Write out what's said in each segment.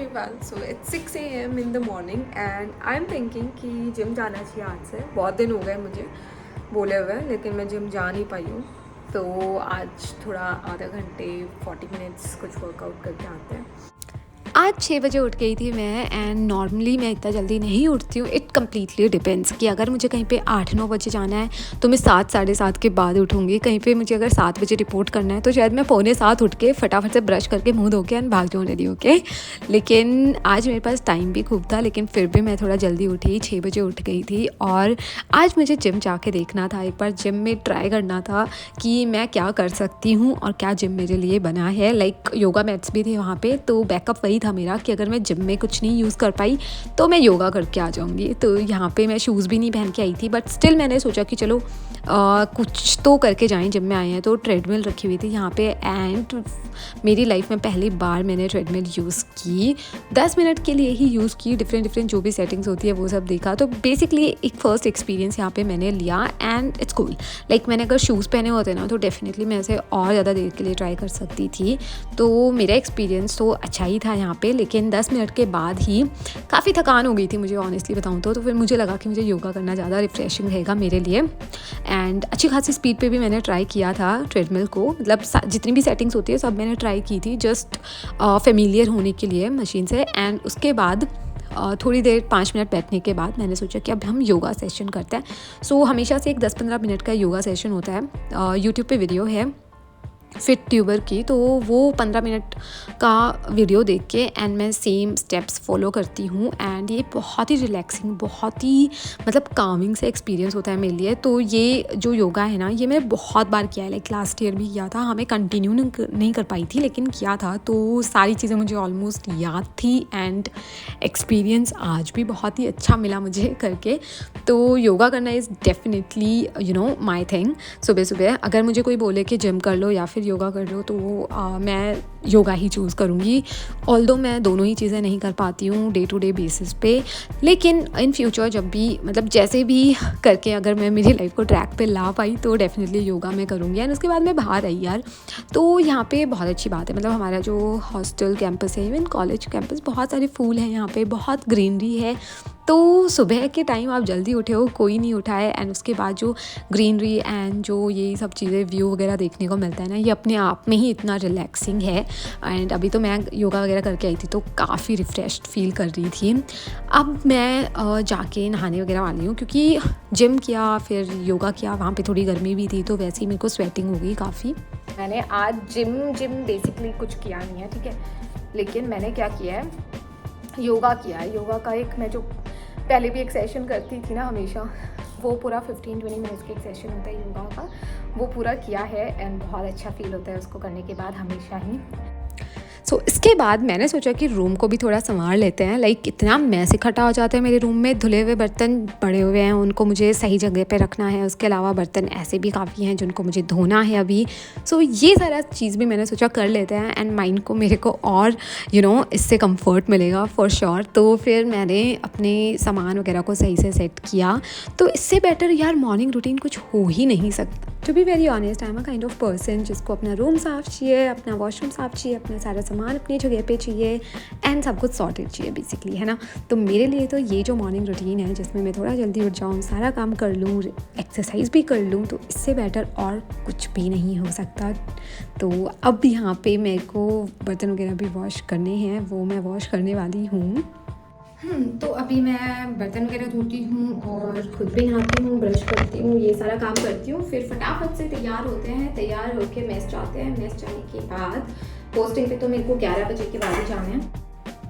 everyone. So it's 6 a.m. in the morning and I'm thinking कि gym जाना चाहिए आज से. बहुत दिन हो गए मुझे बोले हुए, लेकिन मैं जिम जा नहीं पाई हूँ. तो आज थोड़ा आधा घंटे 40 मिनट्स कुछ वर्कआउट करके आते हैं. आज 6 बजे उठ गई थी मैं एंड नॉर्मली मैं इतना जल्दी नहीं उठती हूँ. इट कम्प्लीटली डिपेंड्स कि अगर मुझे कहीं पे 8-9 बजे जाना है तो मैं 7 साढ़े 7 के बाद उठूँगी. कहीं पे मुझे अगर 7 बजे रिपोर्ट करना है तो शायद मैं 6:45 उठ के फटाफट से ब्रश करके मुँह धो के एंड भाग जाऊँ रेडी होके. लेकिन आज मेरे पास टाइम भी खूब था, लेकिन फिर भी मैं थोड़ा जल्दी उठी, 6 बजे उठ गई थी. और आज मुझे जिम जाके देखना था, एक बार जिम में ट्राई करना था कि मैं क्या कर सकती हूँ और क्या जिम मेरे लिए बना है. लाइक योगा मैट्स भी थे वहाँ पे, तो बैकअप वही था मेरा कि अगर मैं जिम में कुछ नहीं यूज़ कर पाई तो मैं योगा करके आ जाऊँगी. तो यहाँ पे मैं शूज़ भी नहीं पहन के आई थी, बट स्टिल मैंने सोचा कि चलो कुछ तो करके जाएं. जिम में आए हैं तो ट्रेडमिल रखी हुई थी यहाँ पे एंड मेरी लाइफ में पहली बार मैंने ट्रेडमिल यूज़ की. 10 मिनट के लिए ही यूज़ की. डिफरेंट जो भी सेटिंग्स होती है वो सब देखा. तो बेसिकली एक फ़र्स्ट एक्सपीरियंस यहाँ पे मैंने लिया एंड इट्स कूल. लाइक मैंने अगर शूज़ पहने होते ना तो डेफिनेटली मैं ऐसे और ज़्यादा देर के लिए ट्राई कर सकती थी. तो मेरा एक्सपीरियंस तो अच्छा ही था यहाँ पे, लेकिन 10 मिनट के बाद ही काफ़ी थकान हो गई थी मुझे ऑनेस्टली बताऊँ तो फिर मुझे लगा कि मुझे योगा करना ज़्यादा रिफ्रेशिंग रहेगा मेरे लिए. एंड अच्छी खासी स्पीड पे भी मैंने ट्राई किया था ट्रेडमिल को. मतलब जितनी भी सेटिंग्स होती है सब मैंने ट्राई की थी जस्ट फेमिलियर होने के लिए मशीन से. एंड उसके बाद थोड़ी देर 5 मिनट बैठने के बाद मैंने सोचा कि अब हम योगा सेशन करते हैं. सो हमेशा से एक 10-15 मिनट का योगा सेशन होता है. यूट्यूब पे वीडियो है फिट ट्यूबर की, तो वो 15 मिनट का वीडियो देख के एंड मैं सेम स्टेप्स फॉलो करती हूँ. एंड ये बहुत ही रिलैक्सिंग, बहुत ही मतलब कामिंग से एक्सपीरियंस होता है मेरे लिए. तो ये जो योगा है ना, ये मैंने बहुत बार किया है. लाइक लास्ट ईयर भी किया था. हमें कंटिन्यू नहीं कर पाई थी लेकिन किया था, तो सारी चीज़ें मुझे ऑलमोस्ट याद थी. एंड एक्सपीरियंस आज भी बहुत ही अच्छा मिला मुझे करके. तो योगा करना इज़ डेफिनेटली माई थिंग. सुबह सुबह अगर मुझे कोई बोले कि जिम कर लो या फिर योगा कर लो तो मैं योगा ही चूज़ करूँगी. ऑल्दो मैं दोनों ही चीज़ें नहीं कर पाती हूँ डे टू डे बेसिस पे, लेकिन इन फ्यूचर जब भी मतलब जैसे भी करके अगर मैं मेरी लाइफ को ट्रैक पे ला पाई तो डेफिनेटली योगा मैं करूँगी. एंड उसके बाद मैं बाहर आई यार, तो यहाँ पे बहुत अच्छी बात है. मतलब हमारा जो हॉस्टल कैंपस है, इवन कॉलेज कैंपस, बहुत सारे फूल हैं यहाँ पे, बहुत ग्रीनरी है. तो सुबह के टाइम आप जल्दी उठे हो, कोई नहीं उठा है. एंड उसके बाद जो ग्रीनरी एंड जो ये सब चीज़ें व्यू वगैरह देखने को मिलता है ना, ये अपने आप में ही इतना रिलैक्सिंग है. एंड अभी तो मैं योगा वगैरह करके आई थी तो काफ़ी रिफ़्रेश्ड फील कर रही थी. अब मैं जाके नहाने वगैरह वाली हूँ, क्योंकि जिम किया फिर योगा किया, वहाँ पे थोड़ी गर्मी भी थी तो वैसे ही मेरे को स्वेटिंग हो गई काफ़ी. मैंने आज जिम बेसिकली कुछ किया नहीं है, ठीक है, लेकिन मैंने क्या किया है, योगा किया है. योगा का एक मैं जो पहले भी एक सेशन करती थी ना हमेशा, वो पूरा 15-20 मिनट्स का एक सेशन होता है योगा का, वो पूरा किया है. एंड बहुत अच्छा फील होता है उसको करने के बाद हमेशा ही. सो इसके बाद मैंने सोचा कि रूम को भी थोड़ा संवार लेते हैं. लाइक इतना मैस इकट्ठा हो जाता है मेरे रूम में. धुले हुए बर्तन पड़े हुए हैं, उनको मुझे सही जगह पे रखना है. उसके अलावा बर्तन ऐसे भी काफ़ी हैं जिनको मुझे धोना है अभी. सो ये सारा चीज़ भी मैंने सोचा कर लेते हैं एंड माइंड को मेरे को और इससे कंफर्ट मिलेगा फॉर श्योर. तो फिर मैंने अपने सामान वगैरह को सही से सेट किया. तो इससे बेटर यार मॉर्निंग रूटीन कुछ हो ही नहीं सकता. To be very honest, I am a kind of person जिसको अपना रूम साफ़ चाहिए, अपना वॉशरूम साफ़ चाहिए, अपना सारा सामान अपनी जगह पे चाहिए एंड सब कुछ सॉर्टेड चाहिए बेसिकली, है ना. तो मेरे लिए तो ये जो मॉर्निंग रूटीन है जिसमें मैं थोड़ा जल्दी उठ जाऊँ, सारा काम कर लूँ, एक्सरसाइज भी कर लूँ, तो इससे बेटर और कुछ भी नहीं हो सकता. तो अब यहाँ पे मेरे को बर्तन वगैरह भी वॉश करने हैं, वो मैं वॉश करने वाली हूँ. तो अभी मैं बर्तन वगैरह धोती हूँ और खुद भी नहाती हूँ, ब्रश करती हूँ, ये सारा काम करती हूँ. फिर फटाफट से तैयार होते हैं, तैयार होके मेस जाते हैं. मेस जाने के बाद पोस्टिंग पे तो मेरे को 11 बजे के बाद ही जाना है.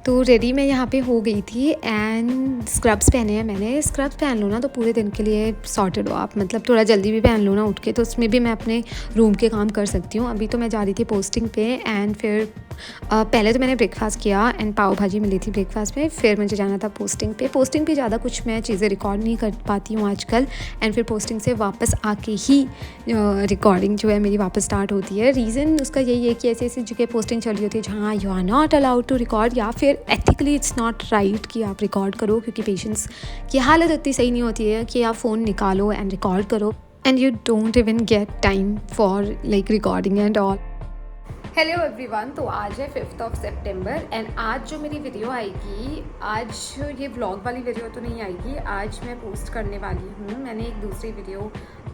तो रेडी मैं यहाँ पे हो गई थी एंड स्क्रब्स पहने हैं मैंने. स्क्रब्स पहन लो ना तो पूरे दिन के लिए सॉर्टेड हो आप. मतलब थोड़ा जल्दी भी पहन लो ना उठ के, तो उसमें भी मैं अपने रूम के काम कर सकती हूँ. अभी तो मैं जा रही थी पोस्टिंग पे एंड फिर पहले तो मैंने ब्रेकफास्ट किया एंड पाव भाजी मिली थी ब्रेकफास्ट में. फिर मुझे जाना था पोस्टिंग पे. पोस्टिंग पे ज़्यादा कुछ मैं चीज़ें रिकॉर्ड नहीं कर पाती हूँ आजकल. एंड फिर पोस्टिंग से वापस आके ही रिकॉर्डिंग जो है मेरी वापस स्टार्ट होती है. रीज़न उसका यही है कि ऐसी ऐसी जगह पोस्टिंग चल रही होती है जहाँ you are not allowed to record, या फिर एथिकली इट्स नॉट राइट कि आप रिकॉर्ड करो, क्योंकि पेशेंट्स की हालत इतनी सही नहीं होती है कि आप फ़ोन निकालो एंड रिकॉर्ड करो and you don't even get time for like recording and all. Hello everyone, तो आज है 5th सितंबर एंड आज जो मेरी वीडियो आएगी, आज ये व्लॉग वाली वीडियो तो नहीं आएगी। आज मैं पोस्ट करने वाली हूँ, मैंने एक दूसरी वीडियो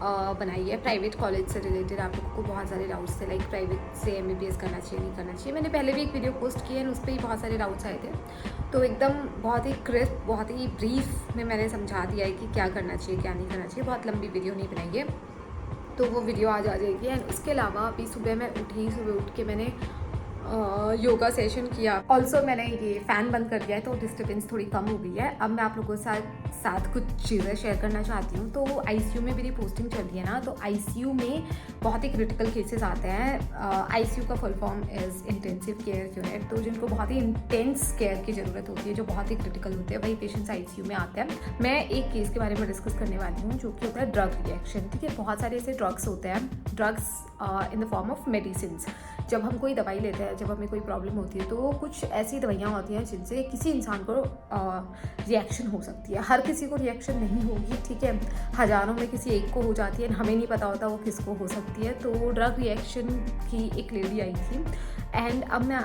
बनाई है प्राइवेट कॉलेज से रिलेटेड। आप लोगों को बहुत सारे डाउट्स थे, लाइक प्राइवेट से MBBS करना चाहिए नहीं करना चाहिए। मैंने पहले भी एक वीडियो पोस्ट की है और उस पर ही बहुत सारे डाउट्स आए थे, तो एकदम बहुत ही क्रिस्प, बहुत ही ब्रीफ में मैंने समझा दिया है कि क्या करना चाहिए क्या नहीं करना चाहिए। बहुत लंबी वीडियो नहीं बनाई है, तो वो वीडियो आज आ जाएगी। एंड उसके अलावा अभी सुबह मैं उठी, सुबह उठ के मैंने योगा सेशन किया। ऑल्सो मैंने ये फ़ैन बंद कर दिया है, तो डिस्टर्बेंस थोड़ी कम हो गई है। अब मैं आप लोगों के साथ कुछ चीज़ें शेयर करना चाहती हूँ। तो ICU में मेरी पोस्टिंग चल रही है ना, तो ICU में बहुत ही क्रिटिकल केसेस आते हैं। ICU का full form is intensive care unit. तो जिनको बहुत ही इंटेंस केयर की ज़रूरत होती है, जो बहुत ही क्रिटिकल होते हैं, वही पेशेंट्स ICU में आते हैं। मैं एक केस के बारे में डिस्कस करने वाली हूँ, जो कि होता है ड्रग रिएक्शन। ठीक है, बहुत सारे ऐसे ड्रग्स होते हैं, drugs in the form of medicine. जब हम कोई दवाई लेते हैं, जब हमें कोई प्रॉब्लम होती है, तो कुछ ऐसी दवाइयाँ होती हैं जिनसे किसी इंसान को रिएक्शन हो सकती है। हर किसी को रिएक्शन नहीं होगी, ठीक है, हज़ारों में किसी एक को हो जाती है, हमें नहीं पता होता वो किसको हो सकती है। तो ड्रग रिएक्शन की एक लेडी आई थी। एंड अब मैं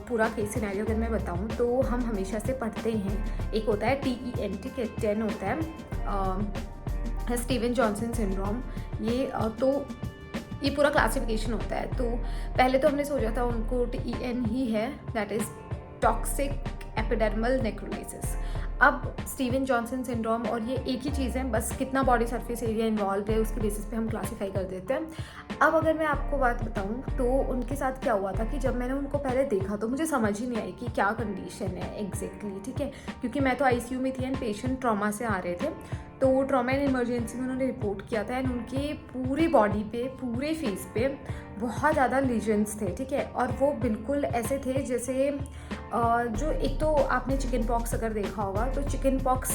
पूरा केस सिनेरियो अगर मैं बताऊँ, तो हम हमेशा से पढ़ते हैं, एक होता है TEN, ठीक है, 10 होता है स्टीवन जॉनसन सिंड्रोम। ये पूरा क्लासिफिकेशन होता है। तो पहले तो हमने सोचा था उनको TEN ही है, दैट इज़ टॉक्सिक एपिडर्मल नेक्रोलाइसिस। अब स्टीवन जॉनसन सिंड्रोम और ये एक ही चीज़ है, बस कितना बॉडी सरफेस एरिया इन्वॉल्व है उसके बेसिस पे हम क्लासीफाई कर देते हैं। अब अगर मैं आपको बात बताऊं, तो उनके साथ क्या हुआ था कि जब मैंने उनको पहले देखा तो मुझे समझ ही नहीं आई कि क्या कंडीशन है एग्जैक्टली, ठीक है, क्योंकि मैं तो ICU में थी एंड पेशेंट ट्रॉमा से आ रहे थे। तो ट्रॉमा एंड इमरजेंसी में उन्होंने रिपोर्ट किया था एंड उनके पूरी बॉडी पे, पूरे फेस पे बहुत ज़्यादा लीजन्स थे, ठीक है, और वो बिल्कुल ऐसे थे जैसे जो एक तो आपने चिकन पॉक्स अगर देखा होगा, तो चिकन पॉक्स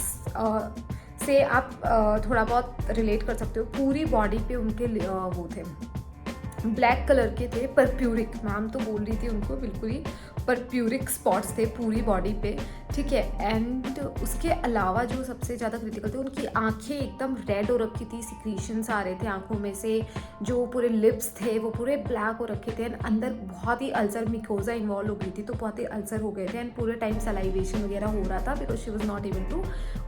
से आप थोड़ा बहुत रिलेट कर सकते हो। पूरी बॉडी पे उनके वो थे, ब्लैक कलर के थे, परप्यूरिक, मैम तो बोल रही थी उनको, बिल्कुल ही परप्यूरिक स्पॉट्स थे पूरी बॉडी पे, ठीक है। एंड उसके अलावा जो सबसे ज़्यादा क्रिटिकल थे, उनकी आंखें एकदम रेड हो रखी थी, सिक्रीशंस आ रहे थे आंखों में से, जो पूरे लिप्स थे वो पूरे ब्लैक हो रखे थे, एंड अंदर बहुत ही अल्सर मिकोजा इन्वॉल्व हो गई थी, तो बहुत ही अल्सर हो गए थे एंड पूरे टाइम सलाइवेशन वगैरह हो रहा था, because she was not able to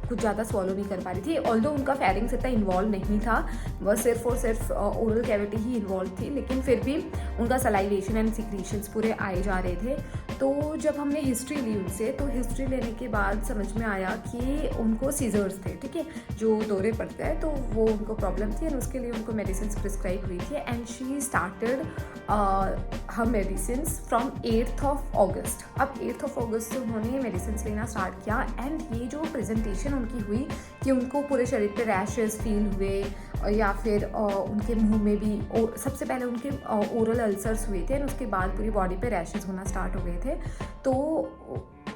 कुछ ज़्यादा स्वॉलो नहीं कर पा रही थी। ऑल्दो उनका फेरिंग्स इतना इन्वॉल्व नहीं था, वह सिर्फ और सिर्फ ओरल कैविटी ही इन्वॉल्व थी, लेकिन फिर भी उनका सलाइवेशन एंड सिक्रीशंस पूरे आए जा रहे थे। तो जब हमने हिस्ट्री ली उनसे, तो हिस्ट्री लेने के बाद समझ में आया कि उनको सीजर्स थे, ठीक है, जो दौरे पड़ते हैं, तो वो उनको प्रॉब्लम थी एंड उसके लिए उनको मेडिसिन प्रिस्क्राइब हुई थी। And she started her medicine from 8th of August। अब 8th of August से उन्होंने मेडिसिन लेना स्टार्ट किया। एंड ये जो प्रेजेंटेशन उनकी हुई कि उनको पूरे शरीर पे रैशेस फील हुए, या फिर उनके मुंह में भी, सबसे पहले उनके ओरल अल्सर्स हुए थे, और उसके बाद पूरी बॉडी पे रैशेस होना स्टार्ट हो गए थे। तो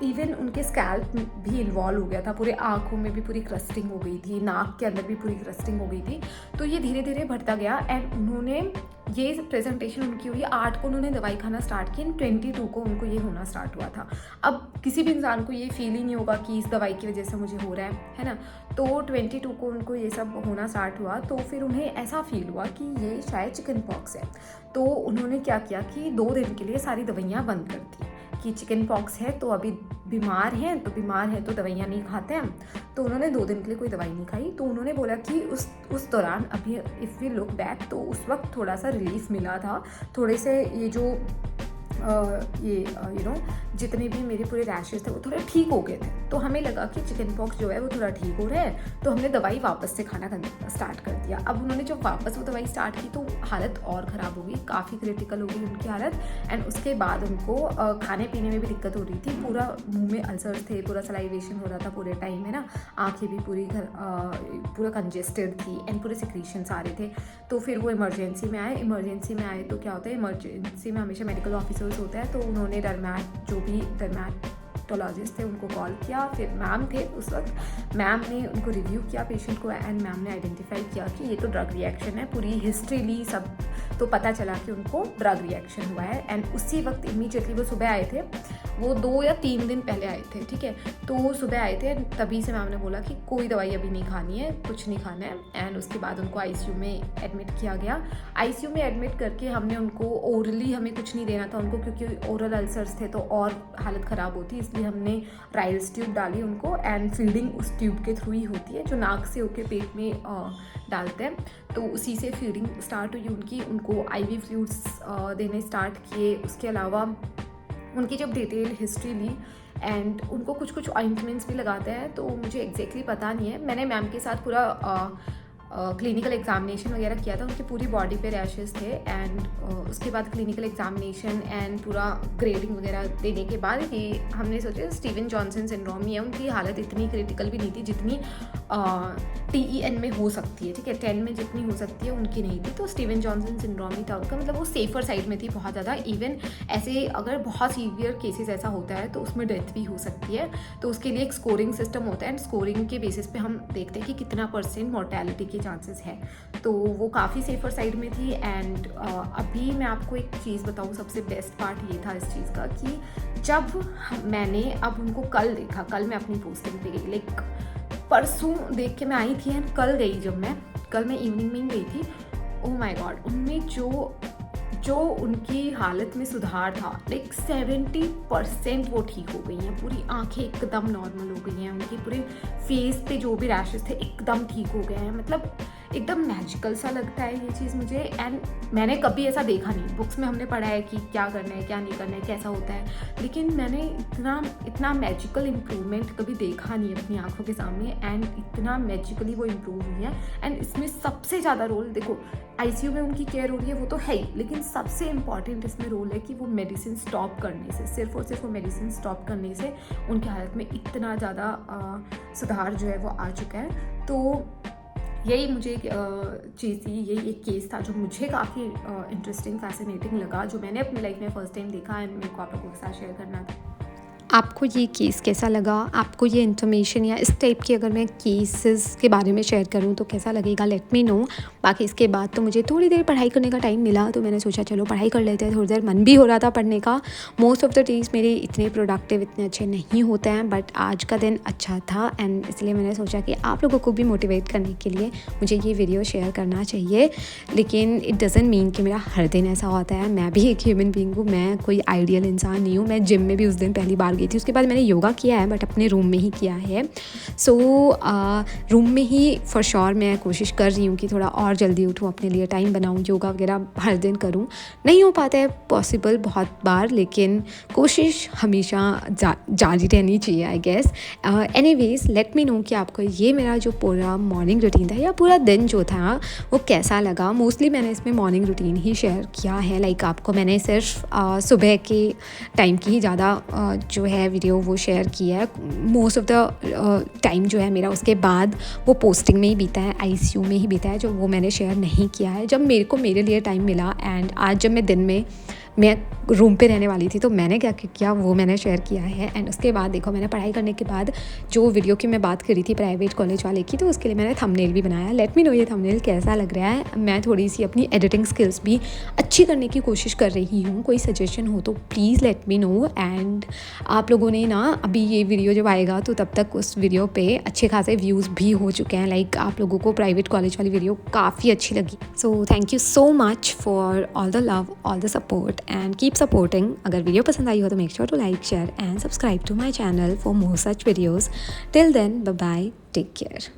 इवन उनके स्कैल्प भी इन्वॉल्व हो गया था, पूरे आँखों में भी पूरी क्रस्टिंग हो गई थी, नाक के अंदर भी पूरी क्रस्टिंग हो गई थी। तो ये धीरे धीरे बढ़ता गया एंड उन्होंने ये प्रेजेंटेशन उनकी हुई 8 को, उन्होंने दवाई खाना स्टार्ट की, 22 को उनको ये होना स्टार्ट हुआ था। अब किसी भी इंसान को ये फील ही नहीं होगा कि इस दवाई की वजह से मुझे हो रहा है ना। तो 22 को उनको ये सब होना स्टार्ट हुआ, तो फिर उन्हें ऐसा फील हुआ कि ये शायद चिकन पॉक्स है। तो उन्होंने क्या किया कि 2 दिन के लिए सारी दवाइयाँ बंद कर दी कि चिकन पॉक्स है तो अभी बीमार हैं तो दवाइयाँ नहीं खाते हैं। तो उन्होंने 2 दिन के लिए कोई दवाई नहीं खाई। तो उन्होंने बोला कि उस दौरान, अभी इफ़ वी लुक बैक, तो उस वक्त थोड़ा सा रिलीफ मिला था, थोड़े से ये जो जितने भी मेरे पूरे रैशेस थे वो थोड़े ठीक हो गए थे। तो हमें लगा कि चिकन पॉक्स जो है वो थोड़ा ठीक हो रहा है, तो हमने दवाई वापस से खाना स्टार्ट कर दिया। अब उन्होंने जब वापस वो दवाई स्टार्ट की, तो हालत और ख़राब हो गई, काफ़ी क्रिटिकल हो गई उनकी हालत। एंड उसके बाद उनको खाने पीने में भी दिक्कत हो रही थी, पूरा मुँह में अल्सर्स थे, पूरा सलाइवेशन हो रहा था पूरे टाइम में ना, आँखें भी पूरा कंजेस्टेड थी एंड पूरे सिक्रीशंस आ रहे थे। तो फिर वो इमरजेंसी में आए। तो क्या होता है, इमरजेंसी में हमेशा मेडिकल ऑफिसर्स होता है, तो उन्होंने डर्मेटोलॉजिस्ट थे उनको कॉल किया। फिर मैम थे उस वक्त, मैम ने उनको रिव्यू किया पेशेंट को, एंड मैम ने आइडेंटिफाई किया कि ये तो ड्रग रिएक्शन है। पूरी हिस्ट्री ली सब, तो पता चला कि उनको ड्रग रिएक्शन हुआ है। एंड उसी वक्त इमीडिएटली वो सुबह आए थे वो 2 या 3 दिन पहले आए थे, ठीक है। तो सुबह आए थे, तभी से मैम ने बोला कि कोई दवाई अभी नहीं खानी है, कुछ नहीं खाना है। एंड उसके बाद उनको आईसीयू में एडमिट किया गया। आईसीयू में एडमिट करके हमने उनको ओरली हमें कुछ नहीं देना था उनको, क्योंकि ओरल अल्सर्स थे तो और हालत ख़राब होती, इसलिए हमने राइल्स ट्यूब डाली उनको। एंड फीडिंग उस ट्यूब के थ्रू ही होती है, जो नाक से होके पेट में डालते हैं, तो उसी से फीडिंग स्टार्ट हुई उनकी। उनको आईवी फ्लूइड्स देने स्टार्ट किए। उसके अलावा उनकी जब डिटेल हिस्ट्री ली एंड उनको कुछ कुछ ऑइंटमेंट्स भी लगाते हैं, तो मुझे एग्जैक्टली पता नहीं है। मैंने मैम के साथ पूरा क्लिनिकल एग्जामिनेशन वगैरह किया था, उनकी पूरी बॉडी पे रैशेस थे। एंड उसके बाद क्लिनिकल एग्जामिनेशन एंड पूरा ग्रेडिंग वगैरह देने के बाद ये हमने सोचा स्टीवन जॉनसन सिंड्रोम ही है। उनकी हालत इतनी क्रिटिकल भी नहीं थी जितनी TEN में हो सकती है, ठीक है, 10 में जितनी हो सकती है उनकी नहीं थी। तो स्टीवन जॉनसन सिंड्रोम ही था उनका, मतलब वो सेफर साइड में थी बहुत ज़्यादा। इवन ऐसे अगर बहुत सीवियर केसेस ऐसा होता है तो उसमें डेथ भी हो सकती है, तो उसके लिए एक स्कोरिंग सिस्टम होता है। एंड स्कोरिंग के बेसिस पे हम देखते हैं कि कितना % मॉर्टेलिटी के चांसेस है। तो वो काफ़ी सेफर साइड में थी। एंड अभी मैं आपको एक चीज़ बताऊँ, सबसे बेस्ट पार्ट ये था इस चीज़ का कि जब मैंने अब उनको कल देखा, कल मैं अपनी पोस्टिंग पे गई, लाइक परसों देख के मैं आई थी एंड कल गई, जब मैं कल मैं इवनिंग में ही गई थी। ओह माय गॉड, उनमें जो उनकी हालत में सुधार था, लाइक 70% वो ठीक हो गई हैं। पूरी आंखें एकदम नॉर्मल हो गई हैं, उनके पूरे फेस पे जो भी रैशेस थे एकदम ठीक हो गए हैं। मतलब एकदम मैजिकल सा लगता है ये चीज़ मुझे। एंड मैंने कभी ऐसा देखा नहीं, बुक्स में हमने पढ़ा है कि क्या करना है क्या नहीं करना है कैसा होता है, लेकिन मैंने इतना मैजिकल इम्प्रूवमेंट कभी देखा नहीं अपनी आंखों के सामने। एंड इतना मैजिकली वो इम्प्रूव हुई है। एंड इसमें सबसे ज़्यादा रोल, देखो आईसीयू में उनकी केयर हो रही है वो तो है ही, लेकिन सबसे इम्पॉर्टेंट इसमें रोल है कि वो मेडिसिन स्टॉप करने से, सिर्फ और सिर्फ वो मेडिसिन स्टॉप करने से उनकी हालत में इतना ज़्यादा सुधार जो है वो आ चुका है। तो यही मुझे एक चीज़ थी, यही एक केस था जो मुझे काफ़ी इंटरेस्टिंग फैसिनेटिंग लगा, जो मैंने अपनी लाइफ में फ़र्स्ट टाइम देखा एंड मेरे को आप लोगों के साथ शेयर करना था। आपको ये केस कैसा लगा? आपको ये इन्फॉर्मेशन या इस टाइप की अगर मैं केसेस के बारे में शेयर करूँ तो कैसा लगेगा? Late me no. बाकी इसके बाद तो मुझे थोड़ी देर पढ़ाई करने का टाइम मिला, तो मैंने सोचा चलो पढ़ाई कर लेते हैं। थोड़ी देर मन भी हो रहा था पढ़ने का। मोस्ट ऑफ द डेज मेरे इतने प्रोडक्टिव, इतने अच्छे नहीं होते हैं, बट आज का दिन अच्छा था एंड इसलिए मैंने सोचा कि आप लोगों को भी मोटिवेट करने के लिए मुझे ये वीडियो शेयर करना चाहिए। लेकिन इट डज़ंट मीन कि मेरा हर दिन ऐसा होता है। मैं भी एक ह्यूमन बीइंग हूँ, मैं कोई आइडियल इंसान नहीं हूँ। मैं जिम में भी उस दिन पहली बार गई थी, उसके बाद मैंने योगा किया है बट अपने रूम में ही किया है। सो रूम में ही फॉर श्योर मैं कोशिश कर रही हूँ कि थोड़ा और जल्दी उठूँ, अपने लिए टाइम बनाऊँ, योगा वगैरह हर दिन करूँ। नहीं हो पाता है पॉसिबल बहुत बार, लेकिन कोशिश हमेशा जारी रहनी चाहिए I guess. Anyways let me know कि आपको ये मेरा जो पूरा मॉर्निंग रूटीन था या पूरा दिन जो था वो कैसा लगा। मोस्टली मैंने इसमें मॉर्निंग रूटीन ही शेयर किया है। लाइक आपको मैंने सिर्फ सुबह के टाइम की ही ज़्यादा जो है वीडियो वो शेयर किया है। मोस्ट ऑफ द टाइम जो है मेरा उसके बाद वो पोस्टिंग में ही बीता है, आईसीयू में ही बीता है, जो वो मैंने शेयर नहीं किया है। जब मेरे लिए टाइम मिला एंड आज जब मैं दिन में मैं रूम पे रहने वाली थी तो मैंने क्या किया वो मैंने शेयर किया है। एंड उसके बाद देखो मैंने पढ़ाई करने के बाद जो वीडियो की मैं बात करी थी प्राइवेट कॉलेज वाले की, तो उसके लिए मैंने थंबनेल भी बनाया। लेट मी नो ये थंबनेल कैसा लग रहा है। मैं थोड़ी सी अपनी एडिटिंग स्किल्स भी अच्छी करने की कोशिश कर रही हूँ। कोई सजेशन हो तो please let me no. And आप लोगों ने ना अभी ये वीडियो जब आएगा तो तब तक उस वीडियो पर अच्छे खासे व्यूज़ भी हो चुके हैं। लाइक आप लोगों को प्राइवेट कॉलेज वाली वीडियो काफ़ी अच्छी लगी। So thank you so much for all the love, all the support and keep supporting. अगर वीडियो पसंद आई हो तो make sure to like, share and subscribe to my channel for more such videos. Till then bye bye, take care.